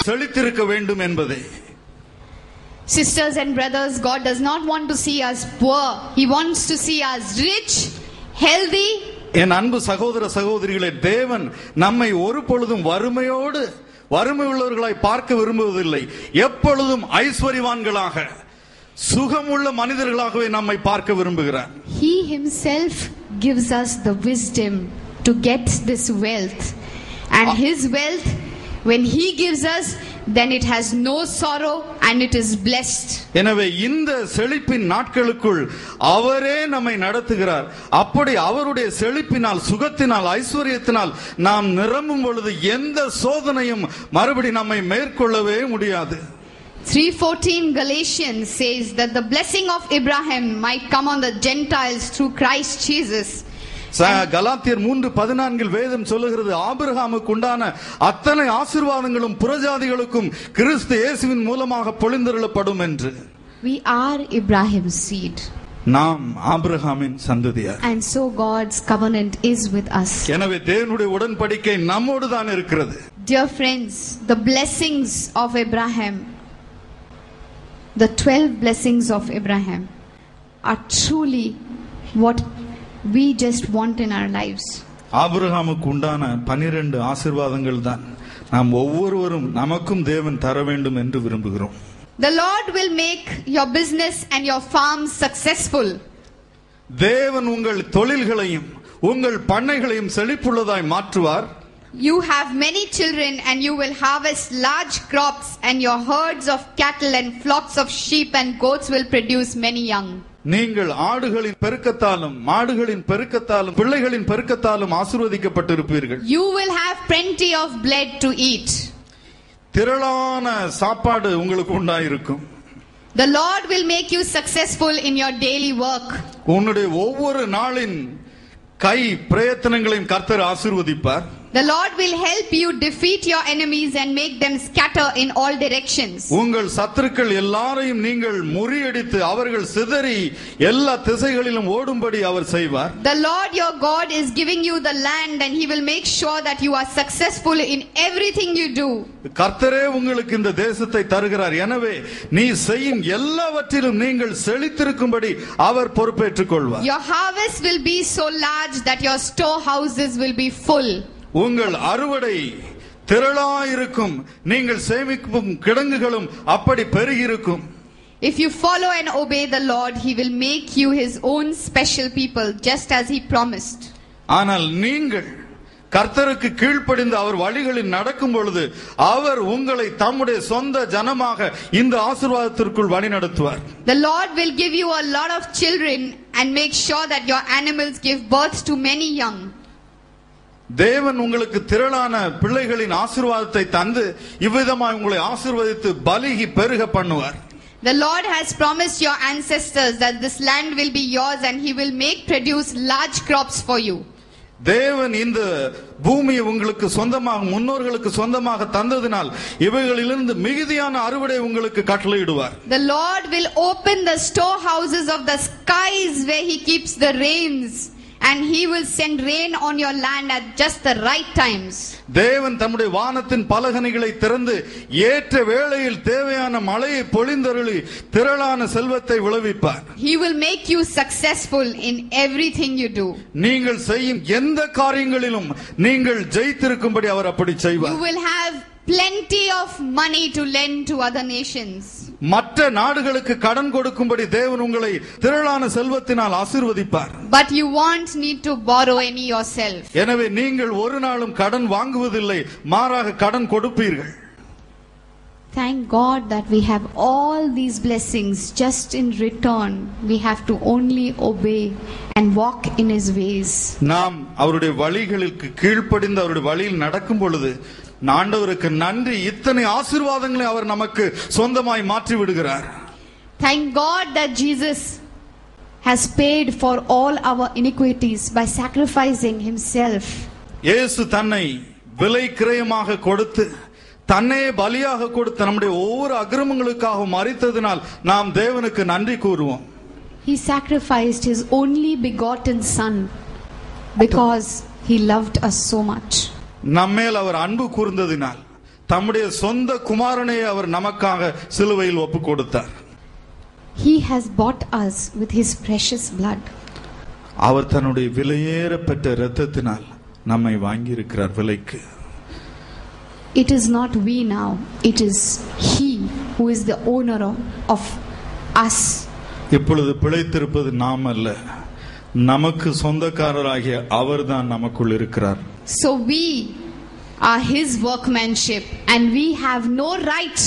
செழித்திருக்க வேண்டும் என்பதே. Sisters and brothers, God does not want to see us poor. He wants to see us rich, healthy. என் அன்பு சகோதர சகோதரிகளே, தேவன் நம்மை ஒரு பொழுதும் வறுமை உள்ளவர்களாய் பார்க்க விரும்புவதில்லை. எப்பொழுதும் ஐஸ்வர்யவான்களாக, சுகமுள்ள மனிதர்களாகவே நம்மை பார்க்க விரும்புகிறார். He himself gives us the wisdom to get this wealth, and his wealth, when he gives us, then it has no sorrow and it is blessed. எனவே இந்த செழிப்பின் நாட்களுக்குள் அவரே நம்மை நடத்துகிறார். அப்படி அவருடைய செழிப்பினால், சுகத்தினால், ஐஸ்வர்யத்தினால் நாம் நிரம்பும் பொழுது எந்த சோதனையும் மறுபடி நம்மை மேற்கொள்ளவே முடியாது. 3:14 Galatians says that the blessing of Abraham might come on the Gentiles through Christ Jesus. கலாத்தியர் 3:14 வேதம் சொல்லுகிறது, ஆபிரகாமுக்கு உண்டான அத்தனை ஆசீர்வாதங்களும் புறஜாதிகளுக்கும் கிறிஸ்து இயேசுவின் மூலமாக பொழிந்தருளப்படும் என்று. We are Abraham's seed. நாம் ஆபிரகாமின் சந்ததியார். And so God's covenant is with us. எனவே தேவனுடைய உடன்படிக்கை நம்மோடு தான் இருக்கிறது. Dear friends, the blessings of Abraham, the 12 blessings of Abraham are truly what we just want in our lives. ஆபிரகாமுக்கு உண்டான 12 ஆசீர்வாதங்கள் தான் நாம் ஒவ்வொருவரும் நமக்கும் தேவன் தர வேண்டும் என்று விரும்புகிறோம். The Lord will make your business and your farm successful. தேவன் உங்கள் தொழில்களையும் உங்கள் பண்ணைகளையும் செழிப்புள்ளதாய் மாற்றுவார். You have many children and you will harvest large crops, and your herds of cattle and flocks of sheep and goats will produce many young. நீங்கள் ஆடுகளின் பெருக்கத்தாலும் மாடுகளின் பெருக்கத்தாலும் பிள்ளைகளின் பெருக்கத்தாலும் ஆசீர்வதிக்கப்பட்டிருப்பீர்கள். You will have plenty of bread to eat. திரளான சாப்பாடு உங்களுக்கு உண்டாயிருக்கும். The Lord will make you successful in your daily work. உன்னுடைய ஒவ்வொரு நாளின் கை பிரயத்தனங்களையும் கர்த்தர் ஆசீர்வதிப்பார். The Lord will help you defeat your enemies and make them scatter in all directions. உங்கள் சத்துருக்கள் எல்லாரையும் நீங்கள் முறியடித்து அவர்கள் சிதறி எல்லா திசைகளிலும் ஓடும்படி அவர் செய்வார். The Lord your God is giving you the land, and he will make sure that you are successful in everything you do. கர்த்தரே உங்களுக்கு இந்த தேசத்தை தருகிறார். எனவே நீ செய்யும் எல்லாவற்றிலும் நீங்கள் செழித்திருக்கும்படி அவர் பொறுப்பேற்றுக் கொள்வார். Your harvest will be so large that your storehouses will be full. உங்கள் அறுவடை திரளாயிருக்கும், நீங்கள் சேமிக்கும் கிடங்குகளும் அப்படி பெருகியிருக்கும். If you follow and obey the Lord, he will make you his own special people, just as he promised. ஆனால் நீங்கள் கர்த்தருக்கு கீழ்ப்படிந்து அவர் வழிகளில் நடக்கும் பொழுது அவர் உங்களை தம்முடைய சொந்த ஜனமாக இந்த ஆசீர்வாதத்திற்குள் வழிநடத்துவார். The Lord will give you a lot of children and make sure that your animals give birth to many young. தேவன் உங்களுக்கு திரளான பிள்ளைகளின் ஆசீர்வாதத்தை தந்து இவ்விதமாய் உங்களை ஆசீர்வதித்து பலுகி பெருக பண்ணுவார். The Lord has promised your ancestors that this land will be yours, and he will make produce large crops for you. தேவன் இந்த பூமியை உங்களுக்கு சொந்தமாக, முன்னோர்களுக்கு சொந்தமாக தந்ததினால் இவைகளிலிருந்து மிகுதியான அறுவடை உங்களுக்கு கட்டளையிடுவார். The Lord will open the storehouses of the skies where he keeps the rains, and he will send rain on your land at just the right times. தேவன் தம்முடைய வானத்தின் பலகணிகளை திறந்து ஏற்ற வேளையில் தேவையான மழையை பொழிந்தருளி திரளான செல்வத்தை விளைவிப்பார். He will make you successful in everything you do. நீங்கள் செய்யும் எந்த காரியங்களிலும் நீங்கள் ஜெயித்திருக்கும்படி அவர் அப்படி செய்வார். You will have plenty of money to lend to other nations. மற்ற நாடுகளுக்கு கடன் கொடுக்கும்படி தேவன் உங்களை திரளான செல்வத்தினால் ஆசீர்வதிப்பார். But you won't need to borrow any yourself. எனவே நீங்கள் ஒரு நாளும் கடன் வாங்குவதில்லை, மாறாக கடன் கொடுப்பீர்கள். Thank God that we have all these blessings. Just in return, we have to only obey and walk in his ways. நாம் அவருடைய வழிகளுக்கு கீழ்ப்படிந்து அவருடைய வழியில் நடக்கும் பொழுது ஆண்டவருக்கு நன்றி, இத்தனை ஆசீர்வாதங்களை அவர் நமக்கு சொந்தமாய் மாற்றி விடுகிறார். Thank God that Jesus has paid for all our iniquities by sacrificing himself. இயேசு தன்னை விலை கிரயமாக கொடுத்து, தன்னை பலியாக கொடுத்து நம்முடைய ஒவ்வொரு அக்கிரமங்களுக்காக மரித்ததினால் நாம் தேவனுக்கு நன்றி கூறுவோம். He sacrificed his only begotten son because he loved us so much. நம்மேல் அவர் அன்பு கூர்ந்ததினால், தம்முடைய சொந்த குமாரனை அவர் நமக்காக சிலுவையில் ஒப்பு கொடுத்தார். He has bought us with his precious blood. அவர் தன்னுடைய விலையேறப்பட்ட இரத்தத்தினால் நம்மை வாங்கி இருக்கிறார் விலைக்கு. It is not we now, it is he who is the owner of us. இப்பொழுது பிழைத்திருப்பது நாம் அல்ல, நமக்கு சொந்தக்காரராகிய அவர்தான் நமக்குள் இருக்கிறார். So we are his workmanship and we have no right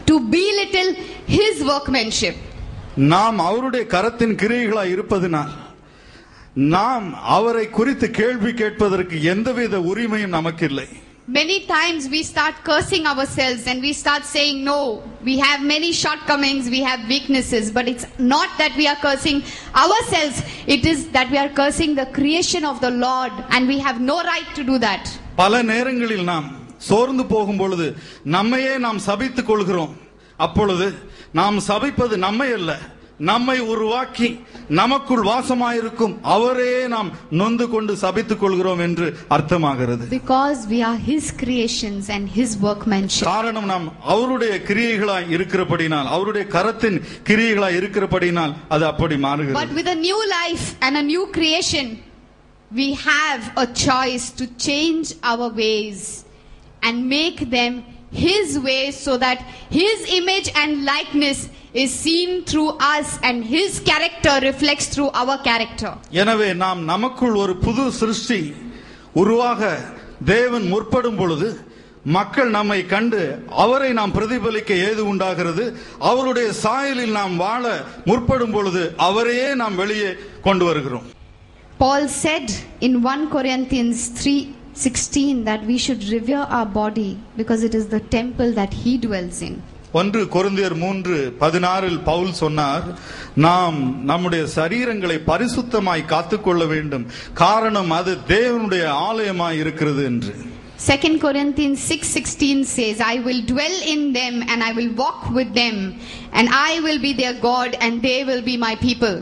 to belittle his workmanship. நாம் அவருடைய கரத்தின் கிரியைகளாய் இருப்பதனால் நாம் அவரை குறித்து கேள்வி கேட்பதற்கு எந்தவித உரிமையும் நமக்கு இல்லை. Many times we start cursing ourselves and we start saying, no, we have many shortcomings, we have weaknesses, but it's not that we are cursing ourselves, it is that we are cursing the creation of the Lord and we have no right to do that. பல நேரங்களில் நாம் சோர்ந்து போகும் பொழுது நம்மையே நாம் சபித்துக் கொள்கிறோம். அப்பொழுது நாம் சபிப்பது நம்மை அல்ல, நம்மை உருவாக்கி நமக்குள் வாசமாயிருக்கும் அவரே நாம் நொந்து கொண்டு சபித்துக் கொள்கிறோம் என்று அர்த்தமாகிறது. Because we are his creations and his workmanship. காரணம் நாம் அவருடைய கிரியைகளாய் இருக்கிறபடினால், அவருடைய கரத்தின் கிரியைகளாய் இருக்கிறபடினால் அது அப்படி மாறுகிறது. But with a new life and a new creation, we have a choice to change our ways and make them his ways so that his image and likeness is seen through us and his character reflects through our character. எனவே நாம் நமக்குள் ஒரு புது சிருஷ்டி உருவாக தேவன் முற்படும் பொழுது மக்கள் நம்மை கண்டு அவரை நாம் பிரதிபலிக்க ஏது உண்டாகிறது. அவருடைய சாயலில் நாம் வாழ முற்படும் பொழுது அவரையே நாம் வெளியே கொண்டு வருகிறோம். Paul said in 1 Corinthians 3:16 that we should revere our body because it is the temple that he dwells in. 1 கொரிந்தியர் 3:16 பவுல் சொன்னார், நாம் நம்முடைய சரீரங்களை பரிசுத்தமாய் காத்துக்கொள்ள வேண்டும், காரணம் அது தேவனுடைய ஆலயமாய் இருக்கிறது என்று. 2 Corinthians 6:16 says, I will dwell in them and I will walk with them and I will be their God and they will be my people.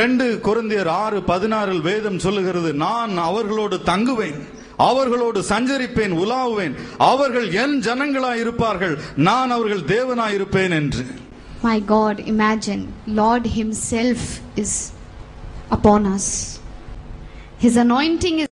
2 கொரிந்தியர் 6:16 வேதம் சொல்லுகிறது, நான் அவர்களோடு தங்குவேன், அவர்களோடு சஞ்சரிப்பேன், உலாவுவேன், அவர்கள் என் ஜனங்களாய் இருப்பார்கள், நான் அவர்கள் தேவனாய் இருப்பேன் என்று. My God, imagine, Lord himself is upon us. His anointing is